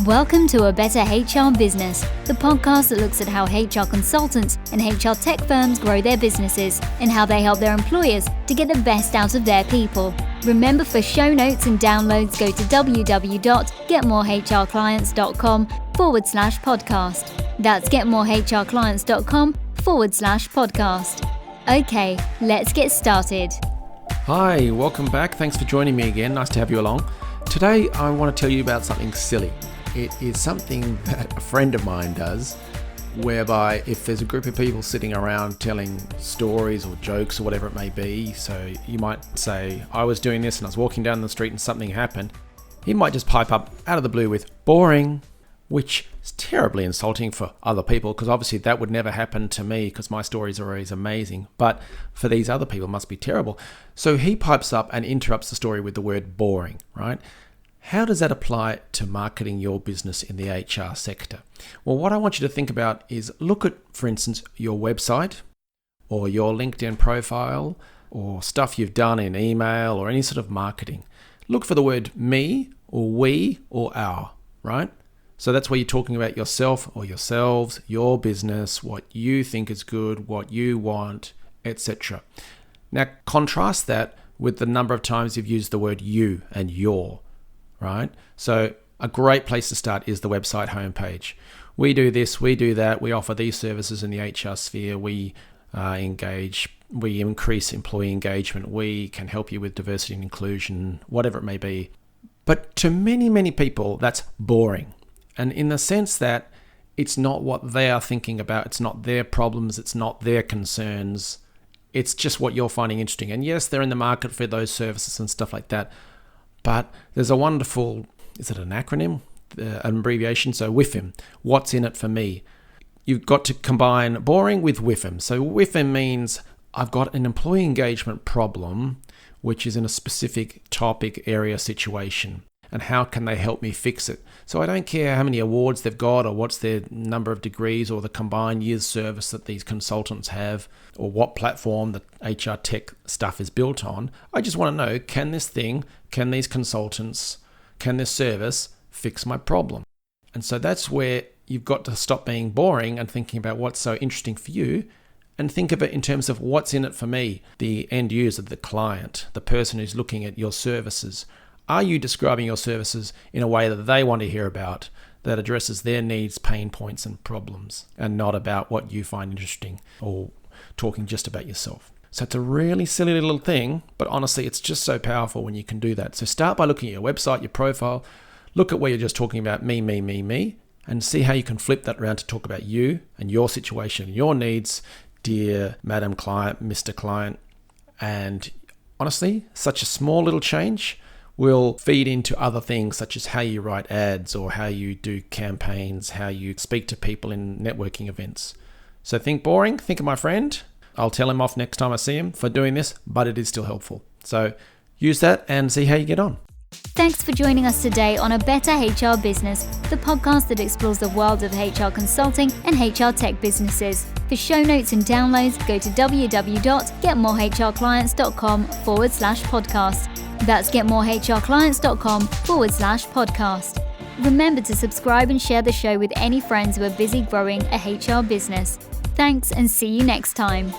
Welcome to A Better HR Business, the podcast that looks at how HR consultants and HR tech firms grow their businesses and how they help their employers to get the best out of their people. Remember, for show notes and downloads, go to www.getmorehrclients.com/podcast. That's getmorehrclients.com/podcast. Okay, let's get started. Hi, welcome back. Thanks for joining me again. Nice to have you along. Today, I want to tell you about something silly. It is something that a friend of mine does, whereby if there's a group of people sitting around telling stories or jokes or whatever it may be, so you might say, I was doing this and I was walking down the street and something happened, he might just pipe up out of the blue with boring, which is terribly insulting for other people, because obviously that would never happen to me because my stories are always amazing, but for these other people it must be terrible. So he pipes up and interrupts the story with the word boring, right? How does that apply to marketing your business in the HR sector? Well, what I want you to think about is look at, for instance, your website or your LinkedIn profile or stuff you've done in email or any sort of marketing. Look for the word me or we or our, right? So that's where you're talking about yourself or yourselves, your business, what you think is good, what you want, etc. Now, contrast that with the number of times you've used the word you and your. Right? So a great place to start is the website homepage. We do this, we do that, we offer these services in the HR sphere, we we increase employee engagement, we can help you with diversity and inclusion, whatever it may be. But to many, many people, that's boring. And in the sense that it's not what they are thinking about, it's not their problems, it's not their concerns, it's just what you're finding interesting. And yes, they're in the market for those services and stuff like that. But there's a wonderful, is it an acronym? An abbreviation? So WIFM, what's in it for me? You've got to combine boring with WIFM. So WIFM means I've got an employee engagement problem, which is in a specific topic, area, situation. And how can they help me fix it? So I don't care how many awards they've got or what's their number of degrees or the combined years service that these consultants have or what platform the HR tech stuff is built on. I just want to know, can these consultants, can this service fix my problem? And so that's where you've got to stop being boring and thinking about what's so interesting for you and think of it in terms of what's in it for me, the end user, the client, the person who's looking at your services. Are you describing your services in a way that they want to hear about, that addresses their needs, pain points, and problems, and not about what you find interesting or talking just about yourself? So it's a really silly little thing, but honestly, it's just so powerful when you can do that. So start by looking at your website, your profile, look at where you're just talking about me, and see how you can flip that around to talk about you and your situation, your needs, dear Madam Client, Mr. Client. And honestly, such a small little change will feed into other things such as how you write ads or how you do campaigns, how you speak to people in networking events. So think boring, think of my friend. I'll tell him off next time I see him for doing this, but it is still helpful. So use that and see how you get on. Thanks for joining us today on A Better HR Business, the podcast that explores the world of HR consulting and HR tech businesses. For show notes and downloads, go to www.getmorehrclients.com/podcast. That's getmorehrclients.com/podcast. Remember to subscribe and share the show with any friends who are busy growing a HR business. Thanks, and see you next time.